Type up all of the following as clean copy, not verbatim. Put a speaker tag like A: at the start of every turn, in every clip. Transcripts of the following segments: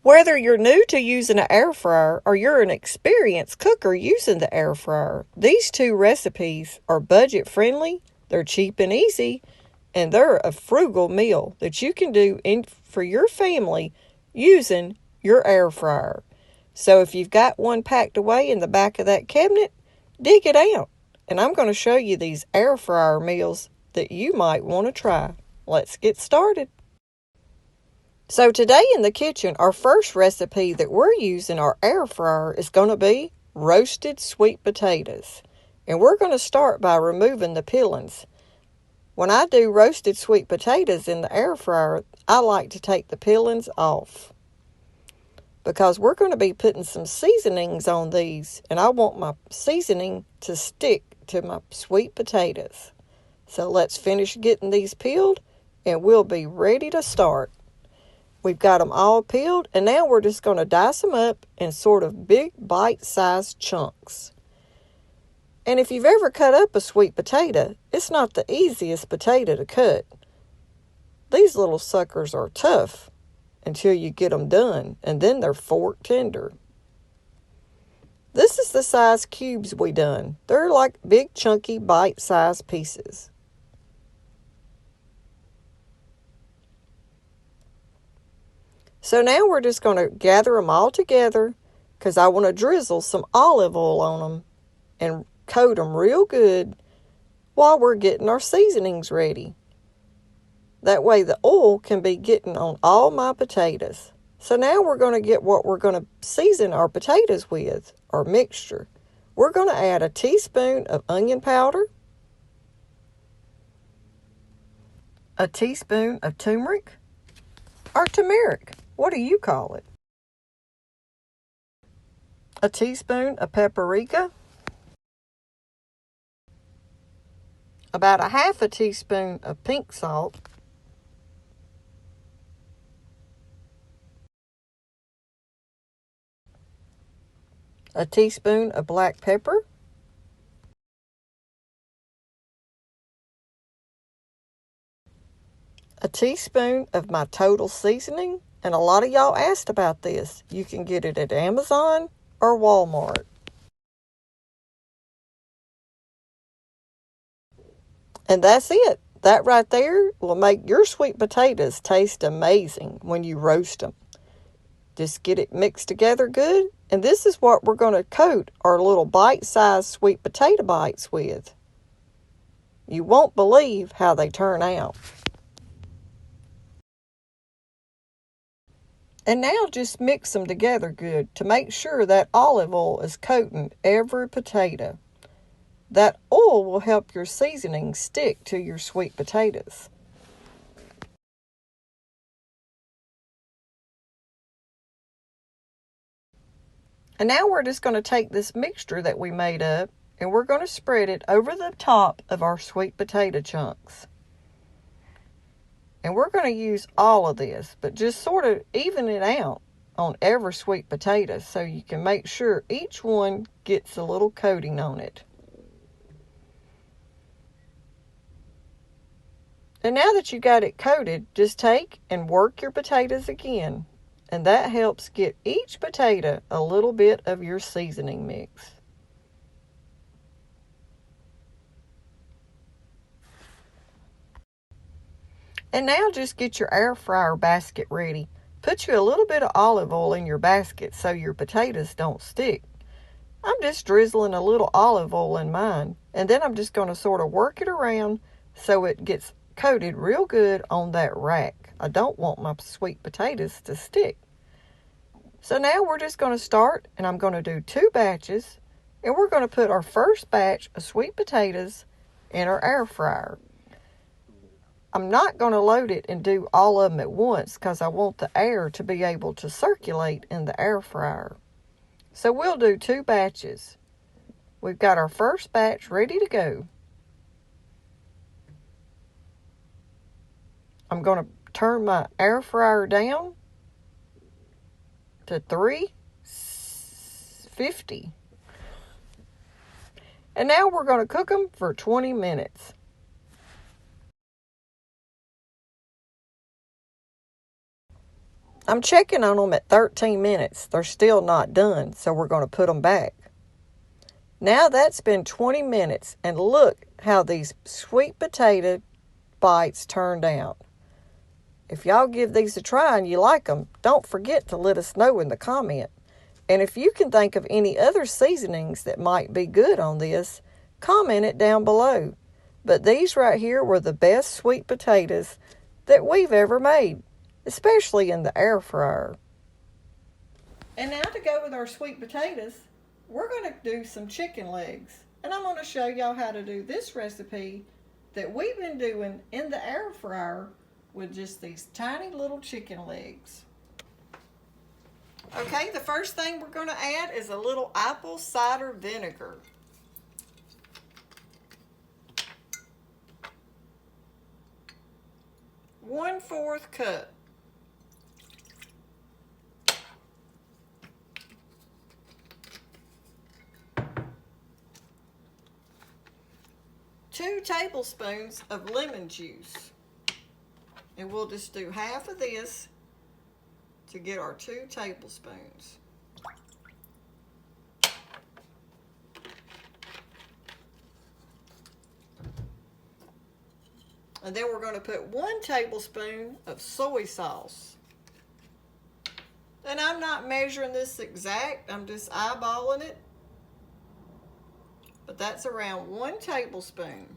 A: Whether you're new to using an air fryer or you're an experienced cooker using the air fryer, these two recipes are budget friendly, they're cheap and easy, and they're a frugal meal that you can do for your family using your air fryer. So if you've got one packed away in the back of that cabinet, dig it out. And I'm going to show you these air fryer meals that you might want to try. Let's get started. So today in the kitchen, our first recipe that we're using our air fryer is going to be roasted sweet potatoes. And we're going to start by removing the peelings. When I do roasted sweet potatoes in the air fryer, I like to take the peelings off, because we're going to be putting some seasonings on these, and I want my seasoning to stick to my sweet potatoes. So let's finish getting these peeled, and we'll be ready to start. We've got them all peeled, and now we're just going to dice them up in sort of big bite-sized chunks. And if you've ever cut up a sweet potato, it's not the easiest potato to cut. These little suckers are tough until you get them done, and then they're fork tender. This is the size cubes we done. They're like big chunky bite-sized pieces. So now we're just going to gather them all together, because I want to drizzle some olive oil on them and coat them real good while we're getting our seasonings ready. That way the oil can be getting on all my potatoes. So now we're going to get what we're going to season our potatoes with, our mixture. We're going to add a teaspoon of onion powder, a teaspoon of turmeric, or turmeric. What do you call it? A teaspoon of paprika, about a half a teaspoon of pink salt, a teaspoon of black pepper, a teaspoon of my total seasoning, and a lot of y'all asked about this. You can get it at Amazon or Walmart. And that's it. That right there will make your sweet potatoes taste amazing when you roast them. Just get it mixed together good, and this is what we're going to coat our little bite-sized sweet potato bites with. You won't believe how they turn out. And now just mix them together good to make sure that olive oil is coating every potato. That oil will help your seasoning stick to your sweet potatoes. And now we're just going to take this mixture that we made up, and we're going to spread it over the top of our sweet potato chunks. And we're going to use all of this, but just sort of even it out on every sweet potato so you can make sure each one gets a little coating on it. And now that you got it coated, just take and work your potatoes again. And that helps get each potato a little bit of your seasoning mix. And now just get your air fryer basket ready. Put you a little bit of olive oil in your basket so your potatoes don't stick. I'm just drizzling a little olive oil in mine, and then I'm just going to sort of work it around so it gets coated real good on that rack. I don't want my sweet potatoes to stick. So now we're just going to start, and I'm going to do 2 batches, and we're going to put our first batch of sweet potatoes in our air fryer. I'm not going to load it and do all of them at once because I want the air to be able to circulate in the air fryer. So we'll do 2 batches. We've got our first batch ready to go. I'm going to turn my air fryer down to 350. And now we're going to cook them for 20 minutes. I'm checking on them at 13 minutes. They're still not done, so we're going to put them back. Now that's been 20 minutes, and look how these sweet potato bites turned out. If y'all give these a try and you like them, don't forget to let us know in the comment. And if you can think of any other seasonings that might be good on this, comment it down below. But these right here were the best sweet potatoes that we've ever made, especially in the air fryer. And now to go with our sweet potatoes, we're going to do some chicken legs. And I'm going to show y'all how to do this recipe that we've been doing in the air fryer with just these tiny little chicken legs. Okay, the first thing we're going to add is a little apple cider vinegar. One-fourth cup. Two tablespoons of lemon juice. And we'll just do half of this to get our 2 tablespoons. And then we're going to put 1 tablespoon of soy sauce. And I'm not measuring this exact, I'm just eyeballing it. But that's around 1 tablespoon.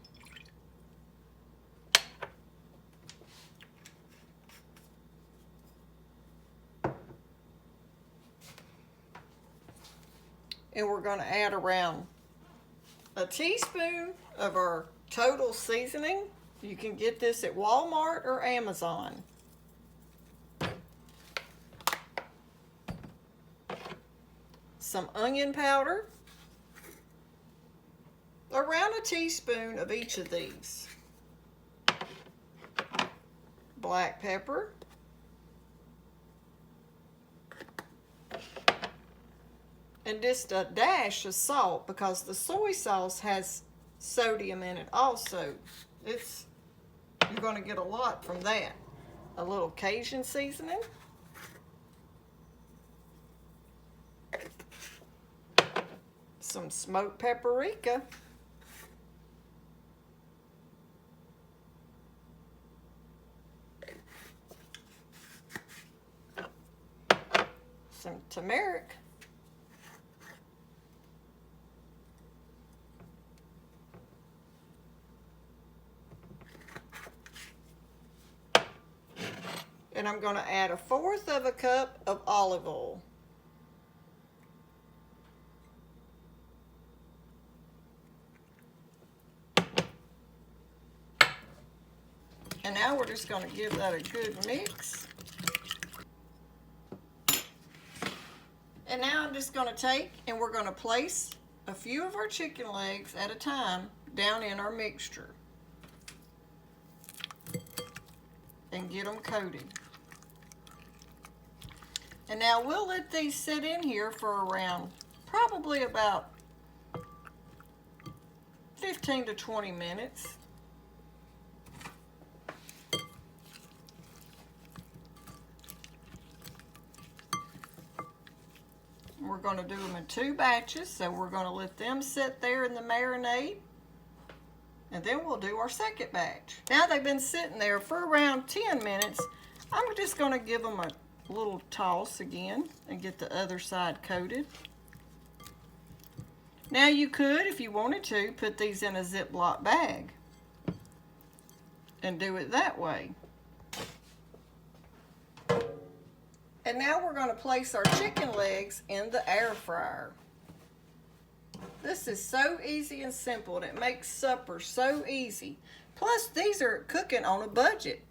A: And we're going to add around a teaspoon of our total seasoning. You can get this at Walmart or Amazon. Some onion powder. Around a teaspoon of each of these. Black pepper. And just a dash of salt, because the soy sauce has sodium in it also. You're going to get a lot from that. A little Cajun seasoning. Some smoked paprika. Some turmeric. And I'm going to add 1/4 of a cup of olive oil. And now we're just going to give that a good mix. And now I'm just going to take and we're going to place a few of our chicken legs at a time down in our mixture. And get them coated. And now we'll let these sit in here for around probably about 15 to 20 minutes. We're going to do them in 2 batches, so we're going to let them sit there in the marinade. And then we'll do our second batch. Now they've been sitting there for around 10 minutes. I'm just going to give them a little toss again and get the other side coated. Now you could, if you wanted to, put these in a Ziploc bag and do it that way. And now we're going to place our chicken legs in the air fryer. This is so easy and simple, and it makes supper so easy. Plus, these are cooking on a budget.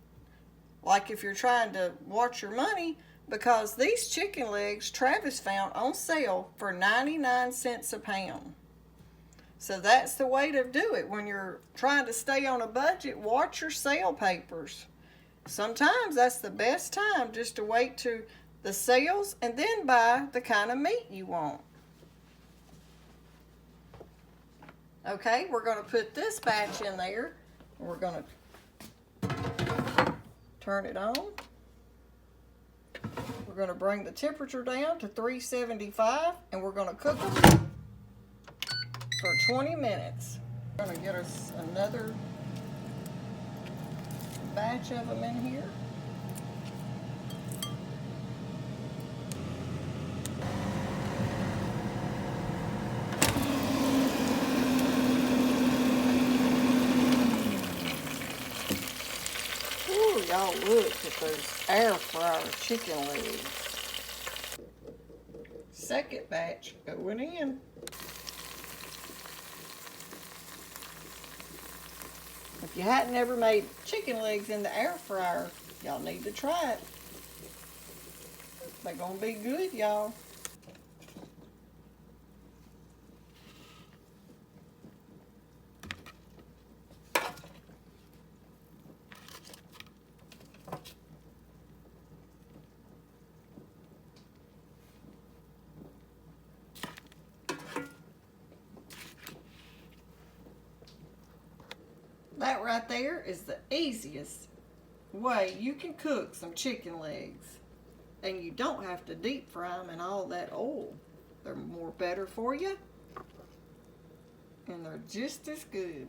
A: Like if you're trying to watch your money, because these chicken legs Travis found on sale for 99 cents a pound. So that's the way to do it. When you're trying to stay on a budget, watch your sale papers. Sometimes that's the best time, just to wait to the sales and then buy the kind of meat you want. Okay, we're going to put this batch in there. We're going to turn it on. We're going to bring the temperature down to 375 and we're going to cook them for 20 minutes. We're going to get us another batch of them in here. Ooh, y'all look at those air fryer chicken legs. Second batch going in. If you hadn't ever made chicken legs in the air fryer, y'all need to try it. They're gonna be good, y'all. That right there is the easiest way you can cook some chicken legs. And you don't have to deep fry them in all that oil. They're more better for you. And they're just as good.